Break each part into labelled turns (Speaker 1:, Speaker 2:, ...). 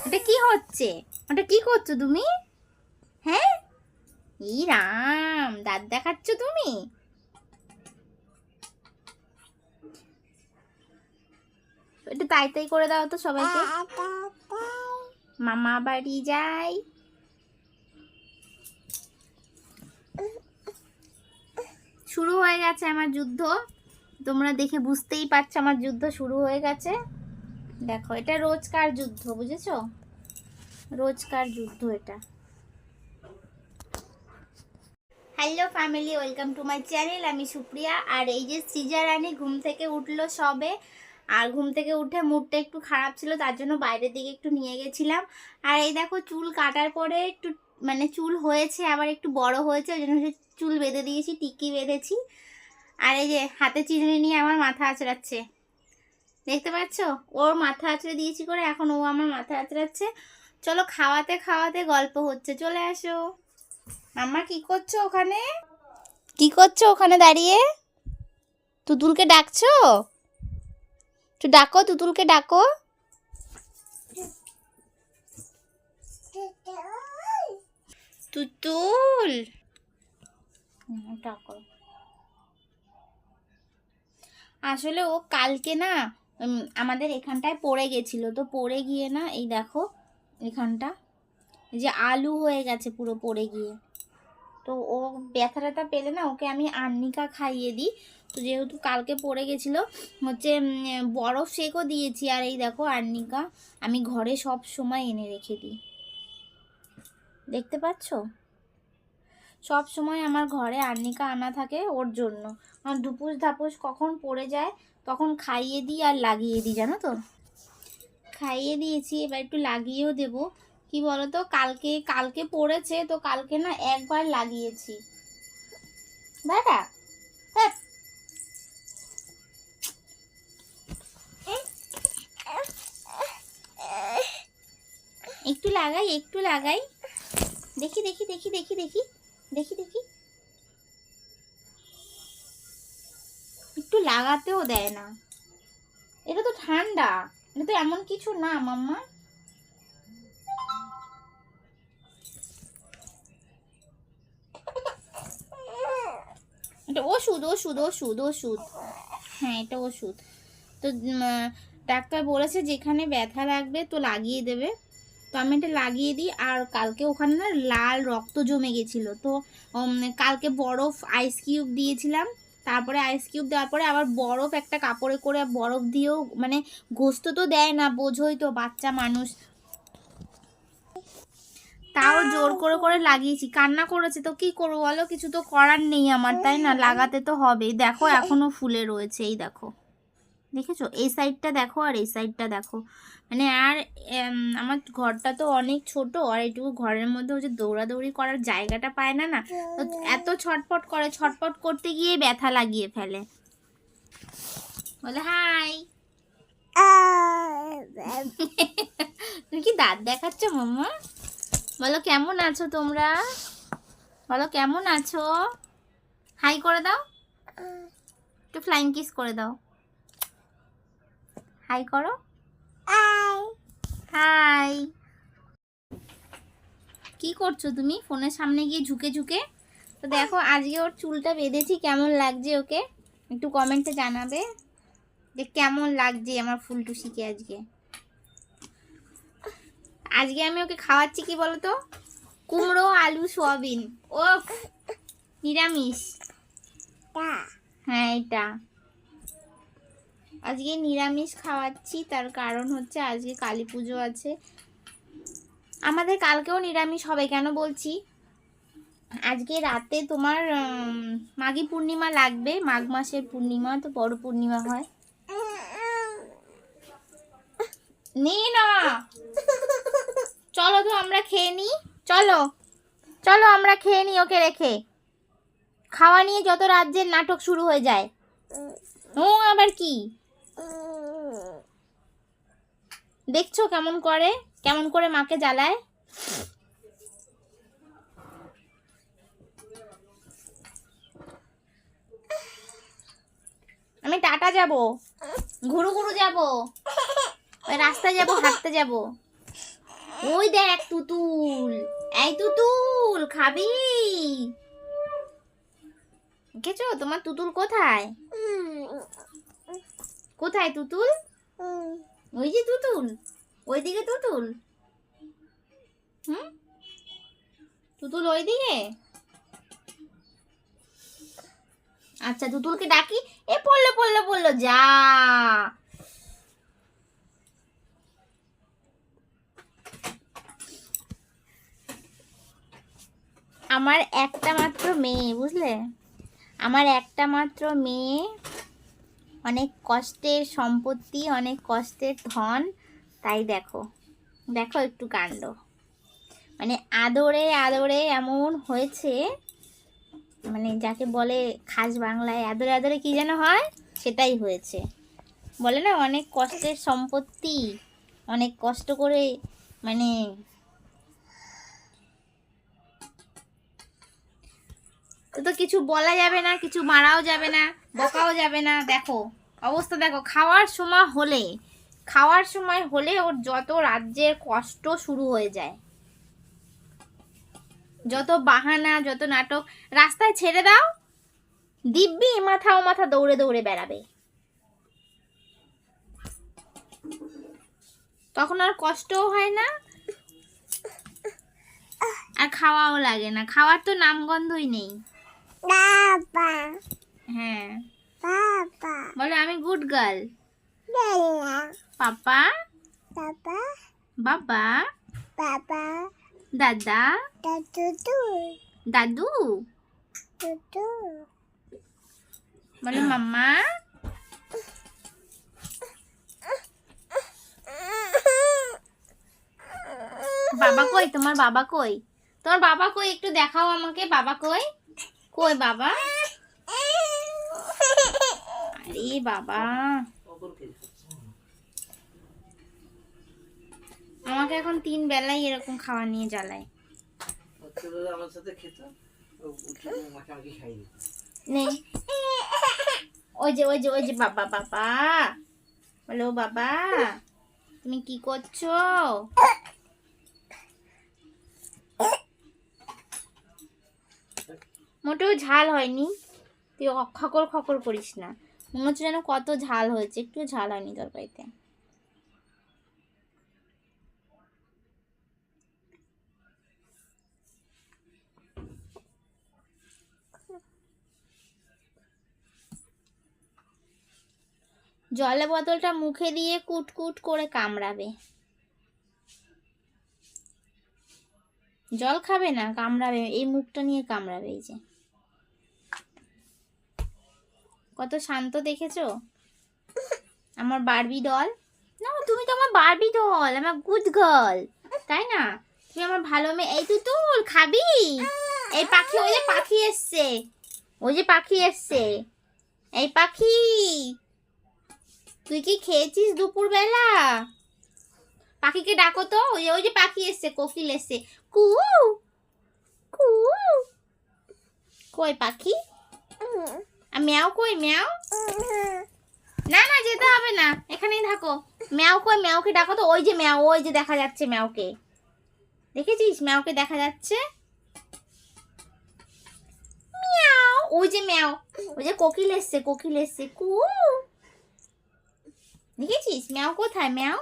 Speaker 1: এটা কি হচ্ছে? ওটা কি করছো তুমি? হ্যাঁ, ই রাম, দাঁত দেখাচ্ছ তুমি? এটা তাই তাই করে দাও তো সবাইকে। মামা বাড়ি যাই। শুরু হয়ে গেছে আমার যুদ্ধ। তোমরা দেখে বুঝতেই পারছো আমার যুদ্ধ শুরু হয়ে গেছে। দেখো, এটা রোজকার যুদ্ধ, বুঝেছো? রোজকার যুদ্ধ এটা। Hello family, welcome to my channel. আমি সুপ্রিয়া। আর এই যে সৃজা রানী ঘুম থেকে উঠলো সবে। আর ঘুম থেকে উঠে মুডটা একটু খারাপ ছিল, তার জন্য বাইরের দিকে একটু নিয়ে গেছিলাম। আর এই দেখো, চুল কাটার পরে একটু মানে চুল হয়েছে, আবার একটু বড় হয়েছে, ওই জন্য চুল বেঁধে দিয়েছি, টিকি বেঁধেছি। আর এই যে হাতে চিরুনি নিয়ে আমার মাথা আঁচড়াচ্ছে, দেখতে পাচ্ছ? ওর মাথা আঁচড়ে দিয়েছি করে, এখন ও আমার মাথা আঁচড়াচ্ছে। চলো, খাওয়াতে খাওয়াতে গল্প হচ্ছে, চলে আসো। মাম্মা কি করছো ওখানে? কি করছো ওখানে দাঁড়িয়ে? তুতুলকে ডাকছো? একটু ডাকো, তুতুলকে ডাকো। তুতুল, ডাকো। আসলে ও কালকে না আমাদের এখানটায় পড়ে গেছিল, তো পড়ে গিয়ে না, এই দেখো এখানটা যে আলু হয়ে গেছে পুরো পড়ে গিয়ে। তো ও ব্যথা ট্যাথা পেলে না, ওকে আমি আর্নিকা খাইয়ে দিই। তো যেহেতু কালকে পড়ে গেছিলো, হচ্ছে বরফ শেকও দিয়েছি। আর এই দেখো আর্নিকা আমি ঘরে সব সময় এনে রেখে দিই, দেখতে পাচ্ছ? সব সময় আমার ঘরে আর্নিকা আনা থাকে ওর জন্য। আমার দুপুস ধাপুস কখন পড়ে যায় তখন খাইয়ে দিই আর লাগিয়ে দিই, জানো তো? খাইয়ে দিয়েছি, এবার একটু লাগিয়েও দেবো। কি বলতো, কালকে কালকে পড়েছে, তো কালকে না একবার লাগিয়েছি। দাদা, হ্যাঁ, একটু লাগাই, একটু লাগাই, দেখি দেখি দেখি দেখি দেখি দেখি দেখি, একটু লাগাতেও দেয় না। এটা তো ঠান্ডা, এটা তো এমন কিছু না মাম্মা। এটা ওষুধ ওষুধ ওষুধ ওষুধ, হ্যাঁ এটা ওষুধ। তো ডাক্তার বলেছে যেখানে ব্যথা লাগবে তো লাগিয়ে দেবে। তো আমি এটা লাগিয়ে দিই। আর কালকে ওখানে না লাল রক্ত জমে গেছিলো, তো কালকে বরফ আইস কিউব দিয়েছিলাম। তারপরে আইস কিউব দেওয়ার পরে আবার বরফ একটা কাপড়ে করে বরফ দিয়েও, মানে ঘষতে তো দেয় না, বোঝোই তো বাচ্চা মানুষ, তাও জোর করে করে লাগিয়েছি। কান্না করেছে, তো কি করবো বলো? কিছু তো করার নেই আমার, তাই না? লাগাতে তো হবেই। দেখো এখনো ফুলে রয়েছে, এই দেখো, দেখেছো? এই সাইডটা দেখো আর এই সাইডটা দেখো। মানে আর আমার ঘরটা তো অনেক ছোট, আর এইটুকু ঘরের মধ্যে হচ্ছে দৌড়াদৌড়ি করার জায়গাটা পায় না না, তো এত ছটপট করে, ছটপট করতে গিয়ে ব্যথা লাগিয়ে ফেলে। বলে হাই। তুমি কি দাঁত দেখাচ্ছ মাম্মা? বলো কেমন আছো তোমরা? বলো কেমন আছো? হাই করে দাও, একটু ফ্লাইং কিস করে দাও। হাই করো, হাই। কি করছো তুমি ফোনের সামনে গিয়ে ঝুঁকে ঝুঁকে? তো দেখো আজকে ওর চুলটা বেঁধেছি, কেমন লাগছে ওকে একটু কমেন্টে জানাবে যে কেমন লাগছে আমার ফুলটুসিকে। আজকে আজকে আমি ওকে খাওয়াচ্ছি কি বলতো, কুমড়ো আলু সোয়াবিন। ও নিরামিষ, হ্যাঁ এটা আজকে নিরামিষ খাওয়াচ্ছি। তার কারণ হচ্ছে আজকে কালী পুজো আছে আমাদের, কালকেও নিরামিষ হবে। কেন বলছি, আজকে রাতে তোমার মাঘী পূর্ণিমা লাগবে, মাঘ মাসের পূর্ণিমা, তো বড় পূর্ণিমা হয়। নে না, চলো তো আমরা খেয়ে নিই, চলো চলো আমরা খেয়ে নিই ওকে রেখে। খাওয়া নিয়ে যত রাজ্যের নাটক শুরু হয়ে যায়। ও আবার কি দেখছো কেমন করে, কেমন করে মাকে জ্বালায়। আমি টাটা যাব, ঘুরু ঘুরু যাব, ওই রাস্তায় যাব, হাঁটতে যাব। ওই দেখ তুতুল, এই তুতুল খাবি? দেখেছো তোমার তুতুল কোথায়? কোথায় তুতুল? ওই যে তুতুল, ওইদিকে তুতুল। তুতুল ওইদিকে। আচ্ছা তুতুলকে ডাকি। এ পড়লো পড়লো পড়লো, যা। আমার একটা মাত্র মেয়ে, বুঝলে, আমার একটা মাত্র মেয়ে, অনেক কষ্টের সম্পত্তি, অনেক কষ্টের ধন। তাই দেখো দেখো একটু কাণ্ড, মানে আদরে আদরে এমন হয়েছে, মানে যাকে বলে খাস বাংলায় আদরে আদরে কি যেন হয়, সেটাই হয়েছে। বলে না অনেক কষ্টের সম্পত্তি, অনেক কষ্ট করে, মানে তো কিছু বলা যাবে না, কিছু মারাও যাবে না, বকাও যাবে না। দেখো অবস্থা দেখো, খাওয়ার সময় হলে ওর যত রাজ্যের কষ্ট শুরু হয়ে যায়, যত বাহানা, যত নাটক। রাস্তায় ছেড়ে দাও, দিব্যি মাথা ও মাথা দৌড়ে দৌড়ে বেড়াবে, তখন আর কষ্টও হয় না, আর খাওয়াও লাগে না। খাওয়ার তো নামগন্ধই নেই। হ্যাঁ বলো আমি গুড গার্ল। পাপা, বাবা, দাদা, দাদু, বলো মাম্মা। বাবা কই? তোমার বাবা কই? তোমার বাবা কই? একটু দেখাও আমাকে, বাবা কই? কই বাবা? আরে বাবা, আমাকে এখন 3 বেলাই এরকম খাওয়া নিয়ে জ্বালায়। আমার সাথে খেতে নেই। ওই যে ওই যে ওই যে বাবা, বাবা বলো বাবা, তুমি কি করছো? মোটেও ঝাল হয়নি, তুই খকর খকর করিস না। মনে হচ্ছে যেন কত ঝাল হয়েছে, একটু ঝাল হয়নি তরকারিতে। জলের বোতলটা মুখে দিয়ে কুটকুট করে কামড়াবে। জল খাবে না, কামড়াবে, এই মুখটা নিয়ে কামড়াবে। এই যে কত শান্ত, দেখেছো? আমার বারবি ডল। না তুমি তো আমার বারবি ডল, আমার গুড গার্ল, তাই না? তুমি আমার ভালো মেয়ে। এই তুতুল খাবি? এই পাখি, ওই যে পাখি এসছে, ওই যে পাখি এসছে। এই পাখি, তুই কি খেয়েছিস দুপুর বেলা? পাখিকে ডাকো তো, ওই যে পাখি এসছে, কোকিল এসছে। কু কু, কই পাখি? ম্যাও কই? ম্যাও। না না যেতে হবে না, এখানেই থাকো। ম্যাও কই? ম্যাওকে ডাকো তো। ওই যে ম্যাও, ওই যে দেখা যাচ্ছে ম্যাওকে, দেখেছিস? ম্যাওকে দেখা যাচ্ছে। ম্যাও, ওই যে ম্যাও, ওই যে কোকিল এসছে, কোকিল এসছে। কু, দেখেছিস ম্যাও কোথায়? ম্যাও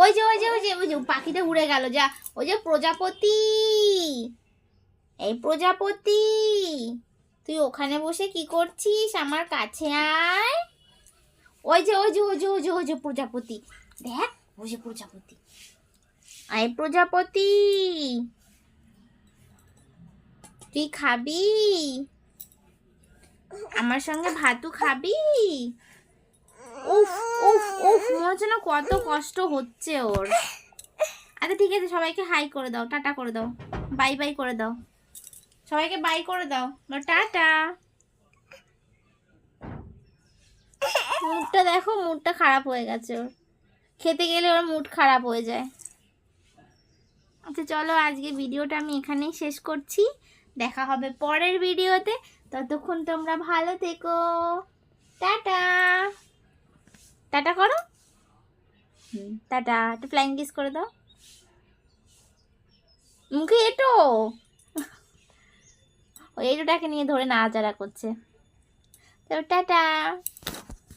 Speaker 1: ওই যে ওই যে ওই যে ওই যে পাখিটা উড়ে গেল, যা। ওই যে প্রজাপতি, এই প্রজাপতি, তুই ওখানে বসে কি করছিস? আমার কাছে আয়। ওই যে ওই যে ওই যে ওই যে ওই যে প্রজাপতি, দেখ ওই যে প্রজাপতি। আয় প্রজাপতি, তুই খাবি? আমার সঙ্গে ভাতু খাবি? উফ উফ উফ, মনে হচ্ছে না কত কষ্ট হচ্ছে ওর। আচ্ছা ঠিক আছে, সবাইকে হাই করে দাও, টাটা করে দাও, বাই বাই করে দাও, সবাইকে বাই করে দাও, টাটা। মুডটা দেখো, মুডটা খারাপ হয়ে গেছে ওর, খেতে গেলে ওর মুড খারাপ হয়ে যায়। আচ্ছা চলো, আজকে ভিডিওটা আমি এখানেই শেষ করছি, দেখা হবে পরের ভিডিওতে। ততক্ষণ তোমরা ভালো থেকো, টাটা। টাটা করো। টাটা, একটু ফ্লাইং কিস করে দাও মুখে। এটো ওই এটোটাকে নিয়ে ধরে নাড়াচাড়া করছে। তো টাটা।